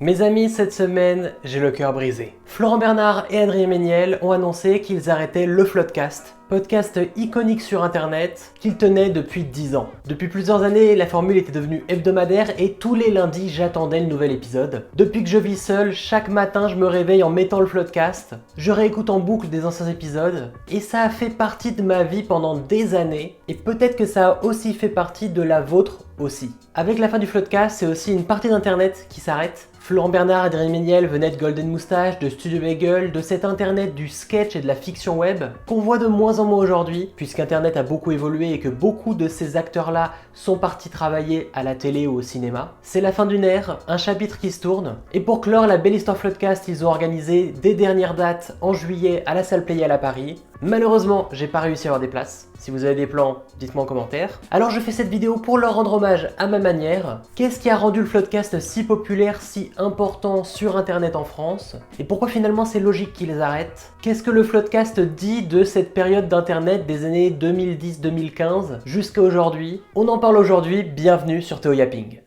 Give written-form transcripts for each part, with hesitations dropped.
Mes amis, cette semaine, j'ai le cœur brisé. Florent Bernard et Adrien Méniel ont annoncé qu'ils arrêtaient le Floodcast, podcast iconique sur internet qu'ils tenaient depuis 10 ans. Depuis plusieurs années, la formule était devenue hebdomadaire et tous les lundis, j'attendais le nouvel épisode. Depuis que je vis seul, chaque matin, je me réveille en mettant le Floodcast, je réécoute en boucle des anciens épisodes et ça a fait partie de ma vie pendant des années et peut-être que ça a aussi fait partie de la vôtre aussi. Avec la fin du Floodcast, c'est aussi une partie d'internet qui s'arrête. Florent Bernard et Adrien Méniel venaient de Golden Moustache, de Studio Bagel, de cet internet du sketch et de la fiction web qu'on voit de moins en moins aujourd'hui, puisqu'internet a beaucoup évolué et que beaucoup de ces acteurs-là sont partis travailler à la télé ou au cinéma. C'est la fin d'une ère, un chapitre qui se tourne, et pour clore la belle histoire Floodcast, ils ont organisé des dernières dates en juillet à la salle Playel à Paris. Malheureusement, j'ai pas réussi à avoir des places. Si vous avez des plans, dites-moi en commentaire. Alors je fais cette vidéo pour leur rendre hommage à ma manière. Qu'est-ce qui a rendu le Floodcast si populaire, si important sur internet en France? Et pourquoi finalement c'est logique qu'ils arrêtent? Qu'est-ce que le Floodcast dit de cette période d'internet des années 2010-2015 jusqu'à aujourd'hui? On en parle aujourd'hui, bienvenue sur Théo Yapping.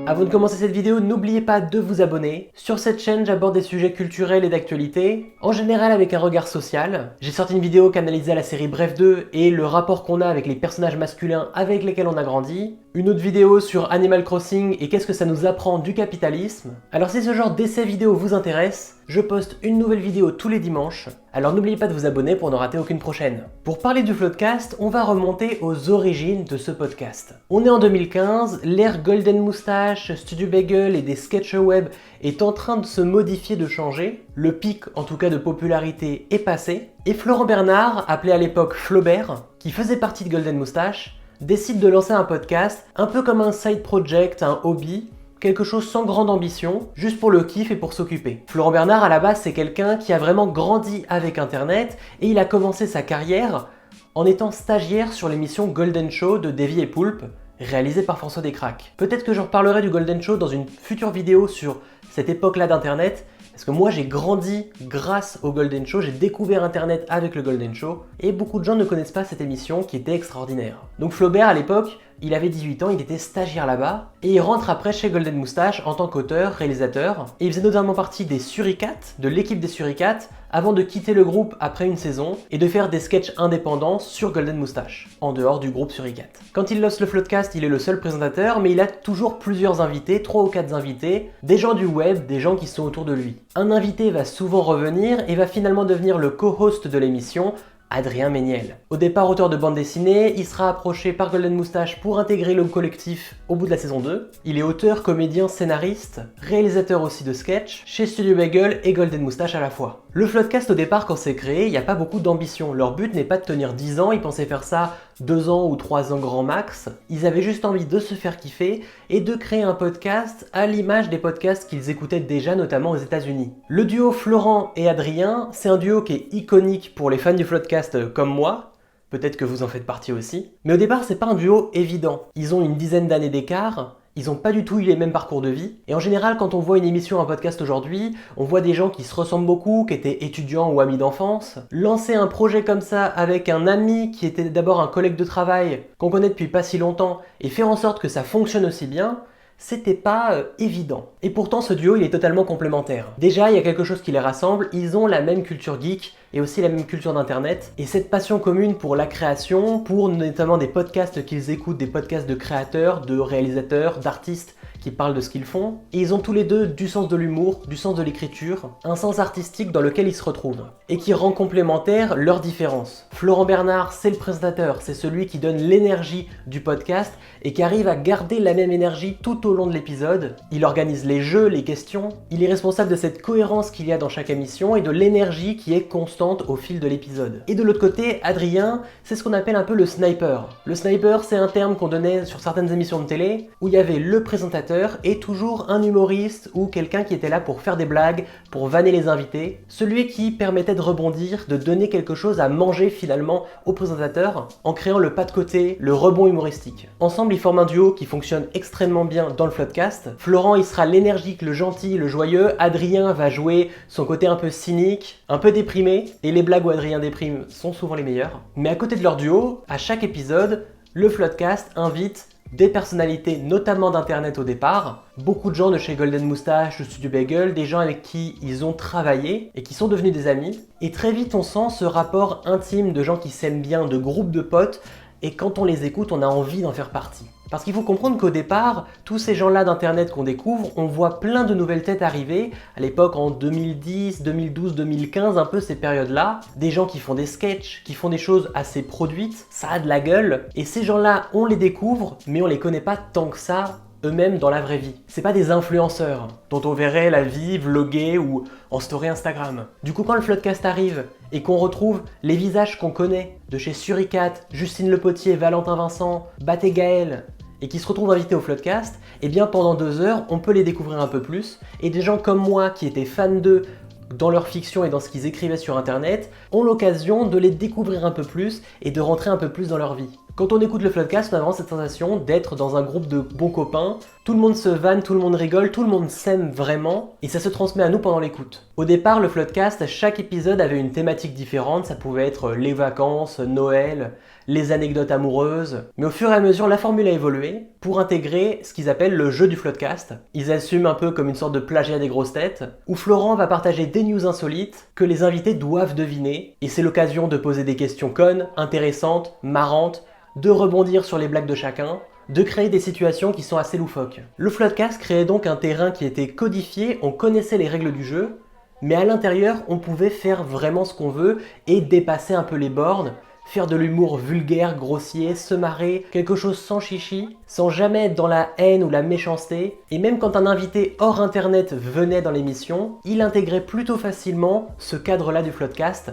Avant de commencer cette vidéo, n'oubliez pas de vous abonner. Sur cette chaîne, j'aborde des sujets culturels et d'actualité, en général avec un regard social. J'ai sorti une vidéo canalisée à la série Bref 2 et le rapport qu'on a avec les personnages masculins avec lesquels on a grandi. Une autre vidéo sur Animal Crossing et qu'est-ce que ça nous apprend du capitalisme. Alors si ce genre d'essai vidéo vous intéresse, je poste une nouvelle vidéo tous les dimanches, alors n'oubliez pas de vous abonner pour ne rater aucune prochaine. Pour parler du Floodcast, on va remonter aux origines de ce podcast. On est en 2015, l'ère Golden Moustache, Studio Bagel et des sketchs web est en train de se modifier, de changer. Le pic, en tout cas de popularité, est passé. Et Florent Bernard, appelé à l'époque Flaubert, qui faisait partie de Golden Moustache, décide de lancer un podcast, un peu comme un side project, un hobby, quelque chose sans grande ambition, juste pour le kiff et pour s'occuper. Florent Bernard, à la base, c'est quelqu'un qui a vraiment grandi avec Internet et il a commencé sa carrière en étant stagiaire sur l'émission Golden Show de Davy et Poulpe, réalisée par François Descraques. Peut-être que j'en reparlerai du Golden Show dans une future vidéo sur cette époque-là d'Internet, parce que moi j'ai grandi grâce au Golden Show, j'ai découvert Internet avec le Golden Show, et beaucoup de gens ne connaissent pas cette émission qui était extraordinaire. Donc Flaubert à l'époque, il avait 18 ans, il était stagiaire là-bas, et il rentre après chez Golden Moustache en tant qu'auteur, réalisateur, et il faisait notamment partie des Suricates, de l'équipe des Suricates, avant de quitter le groupe après une saison, et de faire des sketchs indépendants sur Golden Moustache, en dehors du groupe Suricates. Quand il lance le Floodcast, il est le seul présentateur, mais il a toujours plusieurs invités, 3 ou 4 invités, des gens du web, des gens qui sont autour de lui. Un invité va souvent revenir et va finalement devenir le co-host de l'émission, Adrien Méniel. Au départ auteur de bande dessinée, il sera approché par Golden Moustache pour intégrer le collectif au bout de la saison 2. Il est auteur, comédien, scénariste, réalisateur aussi de sketch, chez Studio Bagel et Golden Moustache à la fois. Le Floodcast au départ quand c'est créé, il n'y a pas beaucoup d'ambition. Leur but n'est pas de tenir 10 ans, ils pensaient faire ça 2 ans ou 3 ans grand max. Ils avaient juste envie de se faire kiffer et de créer un podcast à l'image des podcasts qu'ils écoutaient déjà notamment aux États-Unis. Le duo Florent et Adrien, c'est un duo qui est iconique pour les fans du Floodcast comme moi, peut-être que vous en faites partie aussi. Mais au départ, c'est pas un duo évident. Ils ont une dizaine d'années d'écart, ils ont pas du tout eu les mêmes parcours de vie. Et en général, quand on voit une émission, un podcast aujourd'hui, on voit des gens qui se ressemblent beaucoup, qui étaient étudiants ou amis d'enfance. Lancer un projet comme ça avec un ami qui était d'abord un collègue de travail, qu'on connaît depuis pas si longtemps, et faire en sorte que ça fonctionne aussi bien, c'était pas évident. Et pourtant ce duo il est totalement complémentaire. Déjà il y a quelque chose qui les rassemble, ils ont la même culture geek et aussi la même culture d'internet et cette passion commune pour la création, pour notamment des podcasts qu'ils écoutent, des podcasts de créateurs, de réalisateurs, d'artistes qui parlent de ce qu'ils font. Et ils ont tous les deux du sens de l'humour, du sens de l'écriture, un sens artistique dans lequel ils se retrouvent et qui rend complémentaire leurs différences. Florent Bernard, c'est le présentateur, c'est celui qui donne l'énergie du podcast et qui arrive à garder la même énergie tout au long de l'épisode. Il organise les jeux, les questions, il est responsable de cette cohérence qu'il y a dans chaque émission et de l'énergie qui est constante au fil de l'épisode. Et de l'autre côté, Adrien, c'est ce qu'on appelle un peu le sniper. Le sniper, c'est un terme qu'on donnait sur certaines émissions de télé où il y avait le présentateur et toujours un humoriste ou quelqu'un qui était là pour faire des blagues, pour vanner les invités, celui qui permettait de rebondir, de donner quelque chose à manger finalement au présentateur en créant le pas de côté, le rebond humoristique. Ensemble, ils forment un duo qui fonctionne extrêmement bien dans le Floodcast. Florent, il sera l'énergique, le gentil, le joyeux. Adrien va jouer son côté un peu cynique, un peu déprimé, et les blagues où Adrien déprime sont souvent les meilleures. Mais à côté de leur duo, à chaque épisode, le Floodcast invite des personnalités notamment d'internet au départ, beaucoup de gens de chez Golden Moustache ou Studio Bagel, des gens avec qui ils ont travaillé et qui sont devenus des amis. Et très vite on sent ce rapport intime de gens qui s'aiment bien, de groupes de potes, et quand on les écoute on a envie d'en faire partie. Parce qu'il faut comprendre qu'au départ, tous ces gens-là d'internet qu'on découvre, on voit plein de nouvelles têtes arriver, à l'époque en 2010, 2012, 2015, un peu ces périodes-là, des gens qui font des sketchs, qui font des choses assez produites, ça a de la gueule, et ces gens-là, on les découvre, mais on les connaît pas tant que ça eux-mêmes dans la vraie vie. C'est pas des influenceurs dont on verrait la vie vloguer ou en story Instagram. Du coup, quand le Floodcast arrive et qu'on retrouve les visages qu'on connaît de chez Suricat, Justine Le Potier, Valentin Vincent, Bat et Gaël, et qui se retrouvent invités au Floodcast, et bien pendant 2 heures, on peut les découvrir un peu plus, et des gens comme moi qui étaient fans d'eux dans leur fiction et dans ce qu'ils écrivaient sur internet, ont l'occasion de les découvrir un peu plus et de rentrer un peu plus dans leur vie. Quand on écoute le Floodcast, on a vraiment cette sensation d'être dans un groupe de bons copains, tout le monde se vanne, tout le monde rigole, tout le monde s'aime vraiment, et ça se transmet à nous pendant l'écoute. Au départ, le Floodcast, chaque épisode avait une thématique différente, ça pouvait être les vacances, Noël, les anecdotes amoureuses, mais au fur et à mesure, la formule a évolué pour intégrer ce qu'ils appellent le jeu du Floodcast. Ils assument un peu comme une sorte de plagiat des grosses têtes, où Florent va partager des news insolites que les invités doivent deviner, et c'est l'occasion de poser des questions connes, intéressantes, marrantes, de rebondir sur les blagues de chacun, de créer des situations qui sont assez loufoques. Le Floodcast créait donc un terrain qui était codifié, on connaissait les règles du jeu, mais à l'intérieur, on pouvait faire vraiment ce qu'on veut et dépasser un peu les bornes, faire de l'humour vulgaire, grossier, se marrer, quelque chose sans chichi, sans jamais être dans la haine ou la méchanceté, et même quand un invité hors internet venait dans l'émission, il intégrait plutôt facilement ce cadre-là du Floodcast,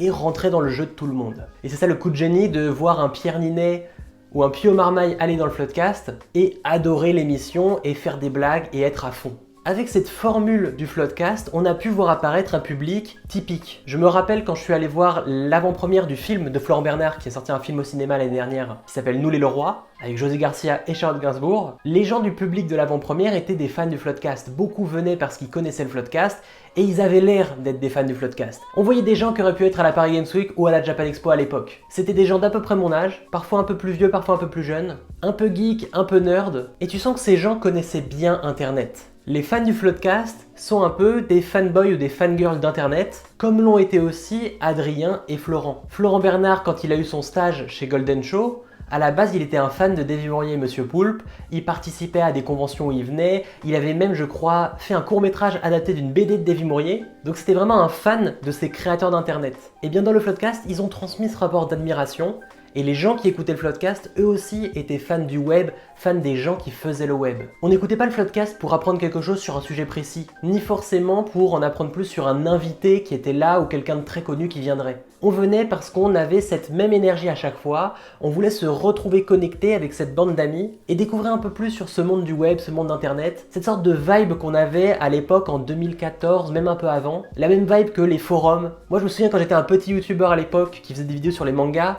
et rentrer dans le jeu de tout le monde. Et c'est ça le coup de génie de voir un Pierre Ninet ou un Pio Marmaille aller dans le Floodcast et adorer l'émission et faire des blagues et être à fond. Avec cette formule du Floodcast, on a pu voir apparaître un public typique. Je me rappelle quand je suis allé voir l'avant-première du film de Florent Bernard, qui a sorti un film au cinéma l'année dernière, qui s'appelle Nous les Leroy, avec José Garcia et Charlotte Gainsbourg. Les gens du public de l'avant-première étaient des fans du Floodcast. Beaucoup venaient parce qu'ils connaissaient le Floodcast, et ils avaient l'air d'être des fans du Floodcast. On voyait des gens qui auraient pu être à la Paris Games Week ou à la Japan Expo à l'époque. C'était des gens d'à peu près mon âge, parfois un peu plus vieux, parfois un peu plus jeunes, un peu geek, un peu nerd, et tu sens que ces gens connaissaient bien Internet. Les fans du Floodcast sont un peu des fanboys ou des fangirls d'internet, comme l'ont été aussi Adrien et Florent. Florent Bernard, quand il a eu son stage chez Golden Show, à la base il était un fan de Davy Mourier et Monsieur Poulpe, il participait à des conventions où il venait, il avait même je crois fait un court-métrage adapté d'une BD de Davy Mourier, donc c'était vraiment un fan de ces créateurs d'internet. Et bien dans le Floodcast, ils ont transmis ce rapport d'admiration, et les gens qui écoutaient le Floodcast, eux aussi étaient fans du web, fans des gens qui faisaient le web. On n'écoutait pas le Floodcast pour apprendre quelque chose sur un sujet précis, ni forcément pour en apprendre plus sur un invité qui était là ou quelqu'un de très connu qui viendrait. On venait parce qu'on avait cette même énergie à chaque fois, on voulait se retrouver connecté avec cette bande d'amis et découvrir un peu plus sur ce monde du web, ce monde d'internet, cette sorte de vibe qu'on avait à l'époque en 2014, même un peu avant, la même vibe que les forums. Moi je me souviens quand j'étais un petit youtubeur à l'époque qui faisait des vidéos sur les mangas,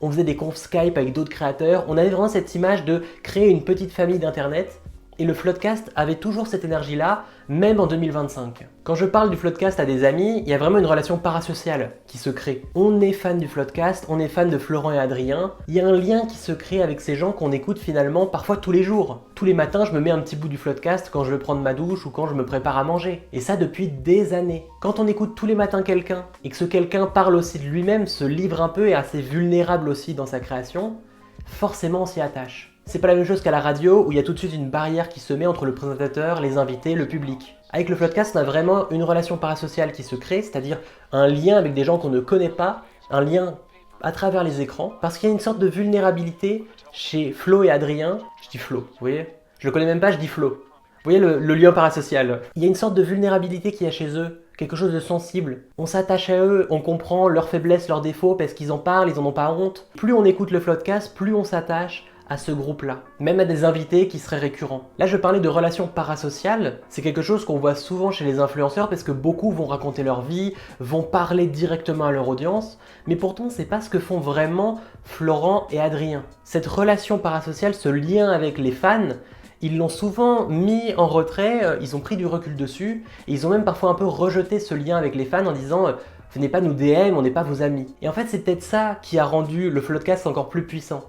on faisait des confs Skype avec d'autres créateurs, on avait vraiment cette image de créer une petite famille d'internet, et le Floodcast avait toujours cette énergie-là, même en 2025. Quand je parle du Floodcast à des amis, il y a vraiment une relation parasociale qui se crée. On est fan du Floodcast, on est fan de Florent et Adrien, il y a un lien qui se crée avec ces gens qu'on écoute finalement parfois tous les jours. Tous les matins, je me mets un petit bout du Floodcast quand je vais prendre ma douche ou quand je me prépare à manger. Et ça depuis des années. Quand on écoute tous les matins quelqu'un, et que ce quelqu'un parle aussi de lui-même, se livre un peu et est assez vulnérable aussi dans sa création, forcément on s'y attache. C'est pas la même chose qu'à la radio où il y a tout de suite une barrière qui se met entre le présentateur, les invités, le public. Avec le Floodcast, on a vraiment une relation parasociale qui se crée, c'est-à-dire un lien avec des gens qu'on ne connaît pas, un lien à travers les écrans, parce qu'il y a une sorte de vulnérabilité chez Flo et Adrien. Je dis Flo, vous voyez? Je le connais même pas, je dis Flo. Vous voyez le lien parasocial? Il y a une sorte de vulnérabilité qu'il y a chez eux, quelque chose de sensible. On s'attache à eux, on comprend leurs faiblesses, leurs défauts, parce qu'ils en parlent, ils en ont pas honte. Plus on écoute le Floodcast, plus on s'attache à ce groupe-là, même à des invités qui seraient récurrents. Là, je parlais de relations parasociales, c'est quelque chose qu'on voit souvent chez les influenceurs parce que beaucoup vont raconter leur vie, vont parler directement à leur audience, mais pourtant, c'est pas ce que font vraiment Florent et Adrien. Cette relation parasociale, ce lien avec les fans, ils l'ont souvent mis en retrait, ils ont pris du recul dessus, et ils ont même parfois un peu rejeté ce lien avec les fans en disant venez pas nous DM, on n'est pas vos amis. Et en fait, c'est peut-être ça qui a rendu le Floodcast encore plus puissant.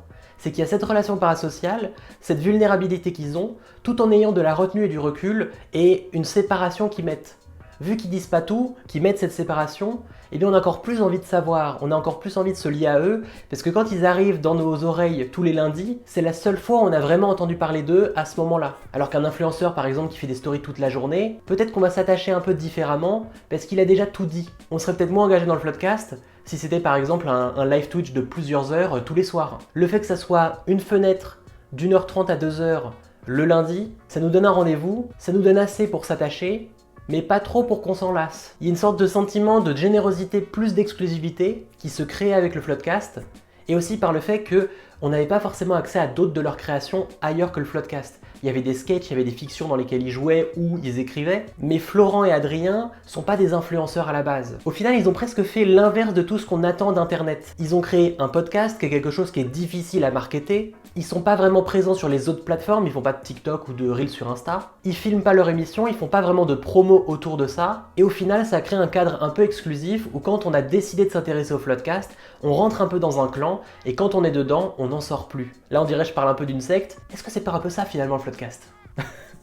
c'est qu'il y a cette relation parasociale, cette vulnérabilité qu'ils ont, tout en ayant de la retenue et du recul, et une séparation qu'ils mettent. Vu qu'ils disent pas tout, qu'ils mettent cette séparation, eh bien on a encore plus envie de savoir, on a encore plus envie de se lier à eux, parce que quand ils arrivent dans nos oreilles tous les lundis, c'est la seule fois où on a vraiment entendu parler d'eux à ce moment-là. Alors qu'un influenceur par exemple qui fait des stories toute la journée, peut-être qu'on va s'attacher un peu différemment, parce qu'il a déjà tout dit. On serait peut-être moins engagé dans le Floodcast si c'était par exemple un live Twitch de plusieurs heures tous les soirs. Le fait que ça soit une fenêtre d'1h30 à 2h le lundi, ça nous donne un rendez-vous, ça nous donne assez pour s'attacher, mais pas trop pour qu'on s'en lasse. Il y a une sorte de sentiment de générosité plus d'exclusivité qui se crée avec le Floodcast, et aussi par le fait qu'on n'avait pas forcément accès à d'autres de leurs créations ailleurs que le Floodcast. Il y avait des sketchs, il y avait des fictions dans lesquelles ils jouaient ou ils écrivaient, mais Florent et Adrien sont pas des influenceurs à la base. Au final, ils ont presque fait l'inverse de tout ce qu'on attend d'Internet. Ils ont créé un podcast qui est quelque chose qui est difficile à marketer. Ils sont pas vraiment présents sur les autres plateformes, ils font pas de TikTok ou de Reels sur Insta. Ils filment pas leur émission, ils font pas vraiment de promo autour de ça. Et au final, ça crée un cadre un peu exclusif où quand on a décidé de s'intéresser au Floodcast, on rentre un peu dans un clan et quand on est dedans, on n'en sort plus. Là, on dirait je parle un peu d'une secte. Est-ce que c'est pas un peu ça finalement le Floodcast?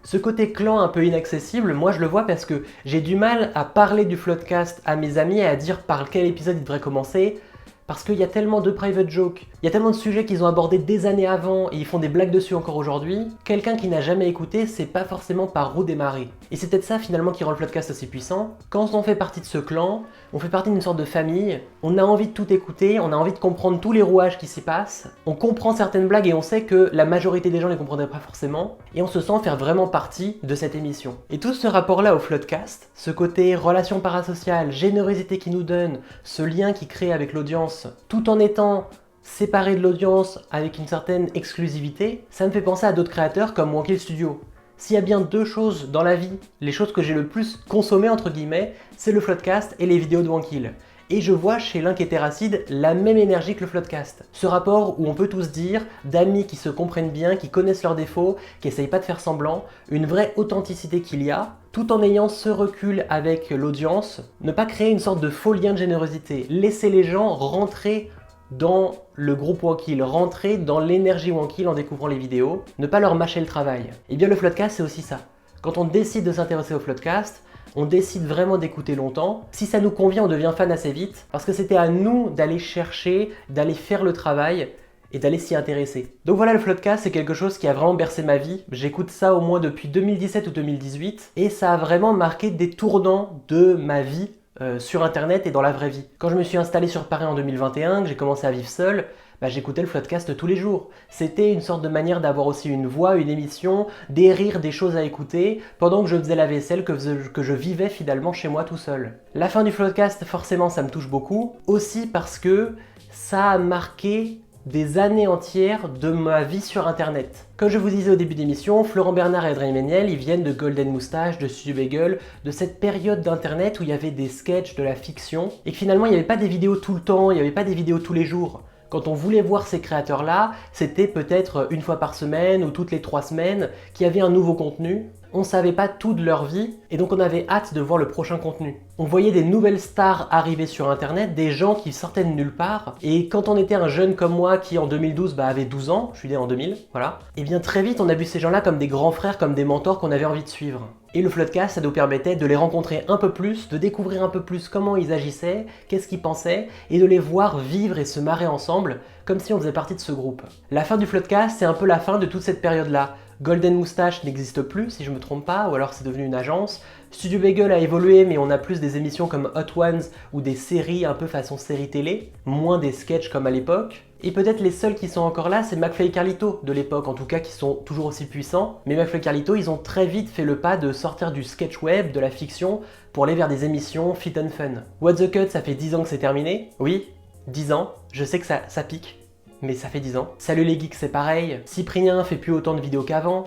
Ce côté clan un peu inaccessible, moi je le vois parce que j'ai du mal à parler du Floodcast à mes amis et à dire par quel épisode il devrait commencer. Parce qu'il y a tellement de private jokes, il y a tellement de sujets qu'ils ont abordés des années avant et ils font des blagues dessus encore aujourd'hui, quelqu'un qui n'a jamais écouté sait pas forcément par où démarrer. Et c'est peut-être ça finalement qui rend le Floodcast aussi puissant. Quand on fait partie de ce clan, on fait partie d'une sorte de famille, on a envie de tout écouter, on a envie de comprendre tous les rouages qui s'y passent, on comprend certaines blagues et on sait que la majorité des gens ne les comprendraient pas forcément, et on se sent faire vraiment partie de cette émission. Et tout ce rapport-là au Floodcast, ce côté relation parasociale, générosité qui nous donne, ce lien qui crée avec l'audience, tout en étant séparé de l'audience avec une certaine exclusivité, ça me fait penser à d'autres créateurs comme Wankill Studio. S'il y a bien deux choses dans la vie, les choses que j'ai le plus consommées entre guillemets, c'est le Floodcast et les vidéos de Wankill. Et je vois chez l'Inquétéracide la même énergie que le Floodcast. Ce rapport où on peut tous dire, d'amis qui se comprennent bien, qui connaissent leurs défauts, qui essayent pas de faire semblant, une vraie authenticité qu'il y a, tout en ayant ce recul avec l'audience, ne pas créer une sorte de faux lien de générosité, laisser les gens rentrer dans le groupe Wankill, rentrer dans l'énergie Wankill en découvrant les vidéos, ne pas leur mâcher le travail. Et bien le Floodcast c'est aussi ça. Quand on décide de s'intéresser au Floodcast, on décide vraiment d'écouter longtemps. Si ça nous convient, on devient fan assez vite, parce que c'était à nous d'aller chercher, d'aller faire le travail et d'aller s'y intéresser. Donc voilà, le Floodcast, c'est quelque chose qui a vraiment bercé ma vie. J'écoute ça au moins depuis 2017 ou 2018, et ça a vraiment marqué des tournants de ma vie sur Internet et dans la vraie vie. Quand je me suis installé sur Paris en 2021, que j'ai commencé à vivre seul, j'écoutais le Floodcast tous les jours. C'était une sorte de manière d'avoir aussi une voix, une émission, des rires, des choses à écouter, pendant que je faisais la vaisselle, que je vivais finalement chez moi tout seul. La fin du Floodcast, forcément, ça me touche beaucoup, aussi parce que ça a marqué des années entières de ma vie sur Internet. Comme je vous disais au début d'émission, Florent Bernard et Adrien Méniel, ils viennent de Golden Moustache, de Studio Bagel, de cette période d'Internet où il y avait des sketchs, de la fiction, et que finalement il n'y avait pas des vidéos tout le temps, il n'y avait pas des vidéos tous les jours. Quand on voulait voir ces créateurs-là, c'était peut-être une fois par semaine ou toutes les 3 semaines qu'il y avait un nouveau contenu. On savait pas tout de leur vie et donc on avait hâte de voir le prochain contenu. On voyait des nouvelles stars arriver sur Internet, des gens qui sortaient de nulle part. Et quand on était un jeune comme moi qui en 2012 avait 12 ans, je suis né en 2000, voilà, et bien très vite on a vu ces gens-là comme des grands frères, comme des mentors qu'on avait envie de suivre. Et le Floodcast, ça nous permettait de les rencontrer un peu plus, de découvrir un peu plus comment ils agissaient, qu'est-ce qu'ils pensaient, et de les voir vivre et se marrer ensemble, comme si on faisait partie de ce groupe. La fin du Floodcast, c'est un peu la fin de toute cette période-là. Golden Moustache n'existe plus, si je me trompe pas, ou alors c'est devenu une agence. Studio Bagel a évolué, mais on a plus des émissions comme Hot Ones ou des séries un peu façon série télé, moins des sketchs comme à l'époque. Et peut-être les seuls qui sont encore là, c'est McFly et Carlito de l'époque, en tout cas qui sont toujours aussi puissants. Mais McFly et Carlito, ils ont très vite fait le pas de sortir du sketch web, de la fiction, pour aller vers des émissions fit and fun. What the Cut, ça fait 10 ans que c'est terminé. Oui, 10 ans, je sais que ça pique. Mais ça fait 10 ans. Salut les geeks, c'est pareil. Cyprien fait plus autant de vidéos qu'avant.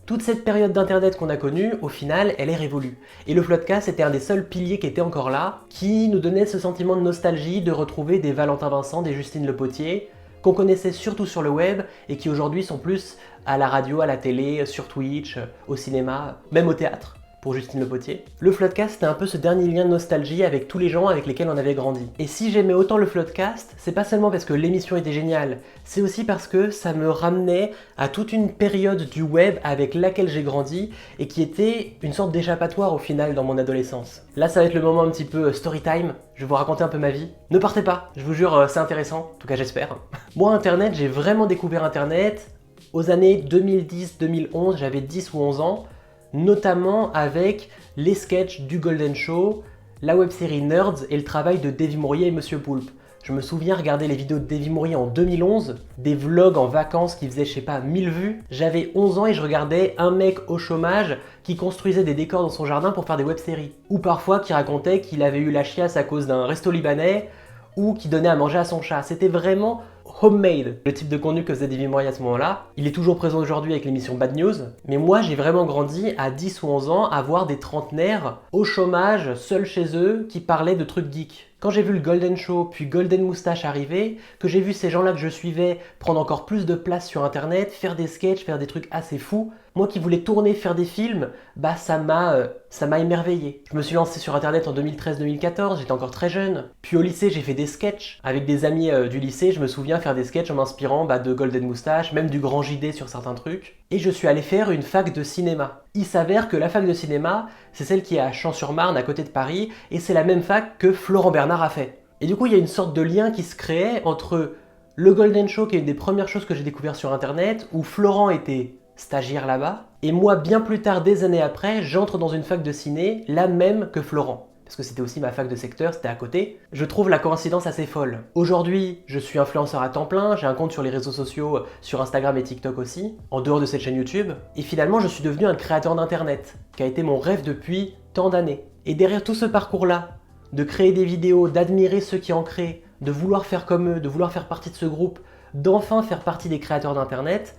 Toute cette période d'internet qu'on a connue, au final, elle est révolue. Et le Floodcast était un des seuls piliers qui était encore là, qui nous donnait ce sentiment de nostalgie de retrouver des Valentin Vincent, des Justine Le Potier, qu'on connaissait surtout sur le web et qui aujourd'hui sont plus à la radio, à la télé, sur Twitch, au cinéma, même au théâtre, pour Justine Le Potier. Le Floodcast, c'était un peu ce dernier lien de nostalgie avec tous les gens avec lesquels on avait grandi. Et si j'aimais autant le Floodcast, c'est pas seulement parce que l'émission était géniale, c'est aussi parce que ça me ramenait à toute une période du web avec laquelle j'ai grandi et qui était une sorte d'échappatoire au final dans mon adolescence. Là, ça va être le moment un petit peu story time, je vais vous raconter un peu ma vie. Ne partez pas, je vous jure, c'est intéressant, en tout cas j'espère. Moi, Internet, j'ai vraiment découvert Internet aux années 2010-2011, j'avais 10 ou 11 ans, notamment avec les sketchs du Golden Show, la web-série Nerds et le travail de Davy Mourier et Monsieur Poulpe. Je me souviens regarder les vidéos de Davy Mourier en 2011, des vlogs en vacances qui faisaient, je sais pas, 1000 vues. J'avais 11 ans et je regardais un mec au chômage qui construisait des décors dans son jardin pour faire des web-séries. Ou parfois qui racontait qu'il avait eu la chiasse à cause d'un resto libanais ou qui donnait à manger à son chat. C'était vraiment homemade, le type de contenu que faisait Davy Mourier à ce moment-là. Il est toujours présent aujourd'hui avec l'émission Bad News, mais moi j'ai vraiment grandi à 10 ou 11 ans à voir des trentenaires au chômage, seuls chez eux, qui parlaient de trucs geeks. Quand j'ai vu le Golden Show puis Golden Moustache arriver, que j'ai vu ces gens-là que je suivais prendre encore plus de place sur internet, faire des sketchs, faire des trucs assez fous, moi qui voulais tourner, faire des films, bah ça m'a émerveillé. Je me suis lancé sur internet en 2013-2014, j'étais encore très jeune. Puis au lycée, j'ai fait des sketchs. Avec des amis du lycée, je me souviens faire des sketchs en m'inspirant de Golden Moustache, même du Grand JD sur certains trucs. Et je suis allé faire une fac de cinéma. Il s'avère que la fac de cinéma, c'est celle qui est à Champs-sur-Marne, à côté de Paris, et c'est la même fac que Florent Bernard a fait. Et du coup, il y a une sorte de lien qui se créait entre le Golden Show, qui est une des premières choses que j'ai découvert sur internet, où Florent était stagiaire là-bas, et moi, bien plus tard, des années après, j'entre dans une fac de ciné, la même que Florent. Parce que c'était aussi ma fac de secteur, c'était à côté. Je trouve la coïncidence assez folle. Aujourd'hui, je suis influenceur à temps plein, j'ai un compte sur les réseaux sociaux, sur Instagram et TikTok aussi, en dehors de cette chaîne YouTube. Et finalement, je suis devenu un créateur d'internet, qui a été mon rêve depuis tant d'années. Et derrière tout ce parcours-là, de créer des vidéos, d'admirer ceux qui en créent, de vouloir faire comme eux, de vouloir faire partie de ce groupe, d'enfin faire partie des créateurs d'internet,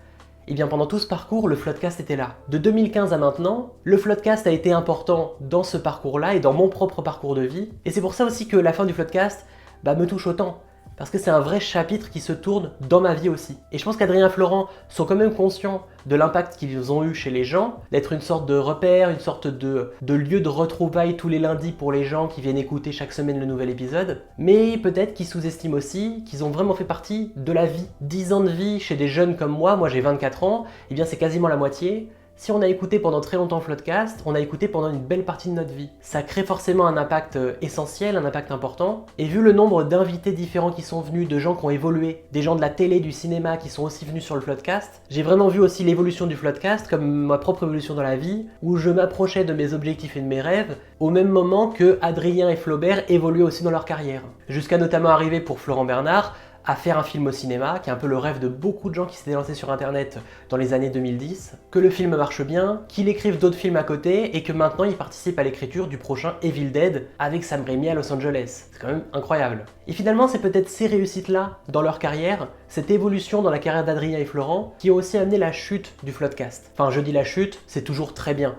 et bien pendant tout ce parcours, le Floodcast était là. De 2015 à maintenant, le Floodcast a été important dans ce parcours-là et dans mon propre parcours de vie. Et c'est pour ça aussi que la fin du Floodcast me touche autant. Parce que c'est un vrai chapitre qui se tourne dans ma vie aussi. Et je pense qu'Adrien et Florent sont quand même conscients de l'impact qu'ils ont eu chez les gens, d'être une sorte de repère, une sorte de lieu de retrouvailles tous les lundis pour les gens qui viennent écouter chaque semaine le nouvel épisode. Mais peut-être qu'ils sous-estiment aussi qu'ils ont vraiment fait partie de la vie. 10 ans de vie chez des jeunes comme moi j'ai 24 ans, et bien c'est quasiment la moitié. Si on a écouté pendant très longtemps Floodcast, on a écouté pendant une belle partie de notre vie. Ça crée forcément un impact essentiel, un impact important. Et vu le nombre d'invités différents qui sont venus, de gens qui ont évolué, des gens de la télé, du cinéma qui sont aussi venus sur le Floodcast, j'ai vraiment vu aussi l'évolution du Floodcast comme ma propre évolution dans la vie, où je m'approchais de mes objectifs et de mes rêves, au même moment que Adrien et Flaubert évoluaient aussi dans leur carrière. Jusqu'à notamment arriver pour Florent Bernard à faire un film au cinéma, qui est un peu le rêve de beaucoup de gens qui s'étaient lancés sur internet dans les années 2010, que le film marche bien, qu'il écrive d'autres films à côté et que maintenant il participe à l'écriture du prochain Evil Dead avec Sam Raimi à Los Angeles. C'est quand même incroyable. Et finalement, c'est peut-être ces réussites-là dans leur carrière, cette évolution dans la carrière d'Adrien et Florent, qui ont aussi amené la chute du Floodcast. Enfin, je dis la chute, c'est toujours très bien.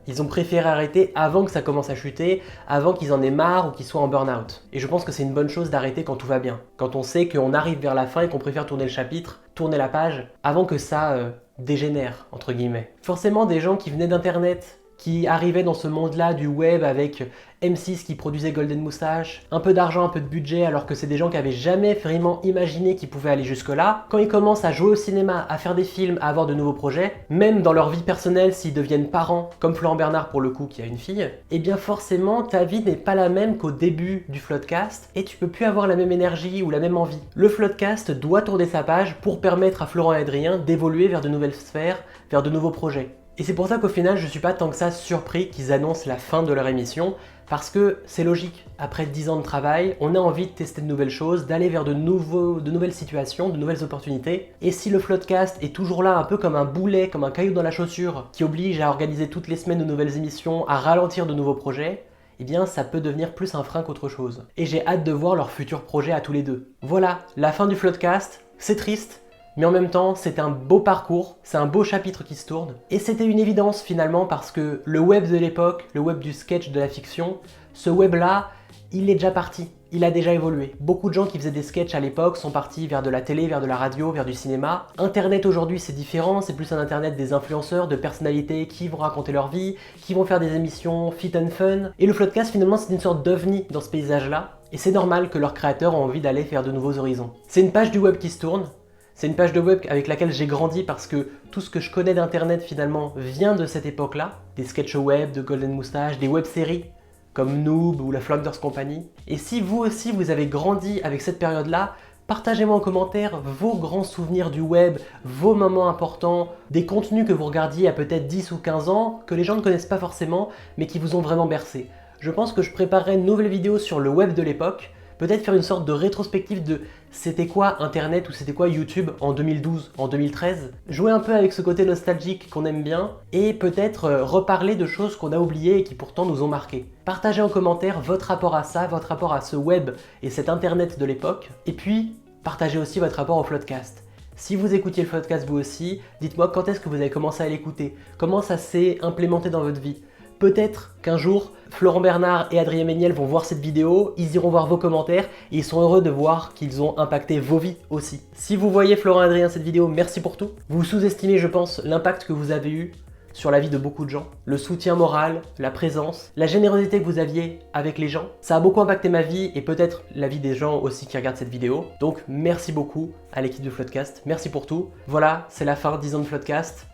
Ils ont préféré arrêter avant que ça commence à chuter, avant qu'ils en aient marre ou qu'ils soient en burn-out. Et je pense que c'est une bonne chose d'arrêter quand tout va bien. Quand on sait qu'on arrive vers la fin et qu'on préfère tourner le chapitre, tourner la page, avant que ça dégénère, entre guillemets. Forcément, des gens qui venaient d'internet, qui arrivaient dans ce monde-là du web avec M6 qui produisait Golden Moustache, un peu d'argent, un peu de budget, alors que c'est des gens qui avaient jamais vraiment imaginé qu'ils pouvaient aller jusque-là. Quand ils commencent à jouer au cinéma, à faire des films, à avoir de nouveaux projets, même dans leur vie personnelle s'ils deviennent parents, comme Florent Bernard pour le coup qui a une fille, eh bien forcément ta vie n'est pas la même qu'au début du Floodcast et tu peux plus avoir la même énergie ou la même envie. Le Floodcast doit tourner sa page pour permettre à Florent et Adrien d'évoluer vers de nouvelles sphères, vers de nouveaux projets. Et c'est pour ça qu'au final, je suis pas tant que ça surpris qu'ils annoncent la fin de leur émission, parce que c'est logique. Après 10 ans de travail, on a envie de tester de nouvelles choses, d'aller vers de nouvelles situations, de nouvelles opportunités. Et si le Floodcast est toujours là un peu comme un boulet, comme un caillou dans la chaussure, qui oblige à organiser toutes les semaines de nouvelles émissions, à ralentir de nouveaux projets, eh bien ça peut devenir plus un frein qu'autre chose. Et j'ai hâte de voir leurs futurs projets à tous les deux. Voilà, la fin du Floodcast, c'est triste, mais en même temps, c'est un beau parcours, c'est un beau chapitre qui se tourne. Et c'était une évidence finalement parce que le web de l'époque, le web du sketch, de la fiction, ce web-là, il est déjà parti, il a déjà évolué. Beaucoup de gens qui faisaient des sketchs à l'époque sont partis vers de la télé, vers de la radio, vers du cinéma. Internet aujourd'hui c'est différent, c'est plus un internet des influenceurs, de personnalités qui vont raconter leur vie, qui vont faire des émissions fit and fun. Et le Floodcast finalement c'est une sorte d'ovni dans ce paysage-là. Et c'est normal que leurs créateurs ont envie d'aller faire de nouveaux horizons. C'est une page du web qui se tourne. C'est une page de web avec laquelle j'ai grandi parce que tout ce que je connais d'internet finalement vient de cette époque-là. Des sketchs web, de Golden Moustache, des web-séries comme Noob ou la Flounders Company. Et si vous aussi vous avez grandi avec cette période-là, partagez-moi en commentaire vos grands souvenirs du web, vos moments importants, des contenus que vous regardiez à peut-être 10 ou 15 ans, que les gens ne connaissent pas forcément, mais qui vous ont vraiment bercé. Je pense que je préparerai une nouvelle vidéo sur le web de l'époque, peut-être faire une sorte de rétrospective de c'était quoi Internet ou c'était quoi YouTube en 2012, en 2013. Jouer un peu avec ce côté nostalgique qu'on aime bien et peut-être reparler de choses qu'on a oubliées et qui pourtant nous ont marqué. Partagez en commentaire votre rapport à ça, votre rapport à ce web et cet Internet de l'époque. Et puis, partagez aussi votre rapport au Floodcast. Si vous écoutiez le Floodcast vous aussi, dites-moi quand est-ce que vous avez commencé à l'écouter, comment ça s'est implémenté dans votre vie. Peut-être qu'un jour, Florent Bernard et Adrien Méniel vont voir cette vidéo, ils iront voir vos commentaires et ils sont heureux de voir qu'ils ont impacté vos vies aussi. Si vous voyez Florent et Adrien cette vidéo, merci pour tout. Vous sous-estimez, je pense, l'impact que vous avez eu sur la vie de beaucoup de gens, le soutien moral, la présence, la générosité que vous aviez avec les gens. Ça a beaucoup impacté ma vie et peut-être la vie des gens aussi qui regardent cette vidéo. Donc merci beaucoup à l'équipe du Floodcast, merci pour tout. Voilà, c'est la fin, 10 ans de Floodcast.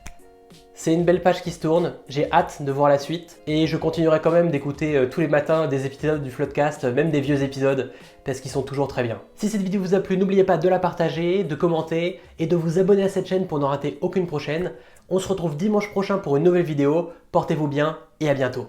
C'est une belle page qui se tourne, j'ai hâte de voir la suite et je continuerai quand même d'écouter tous les matins des épisodes du Floodcast, même des vieux épisodes, parce qu'ils sont toujours très bien. Si cette vidéo vous a plu, n'oubliez pas de la partager, de commenter et de vous abonner à cette chaîne pour ne rater aucune prochaine. On se retrouve dimanche prochain pour une nouvelle vidéo, portez-vous bien et à bientôt.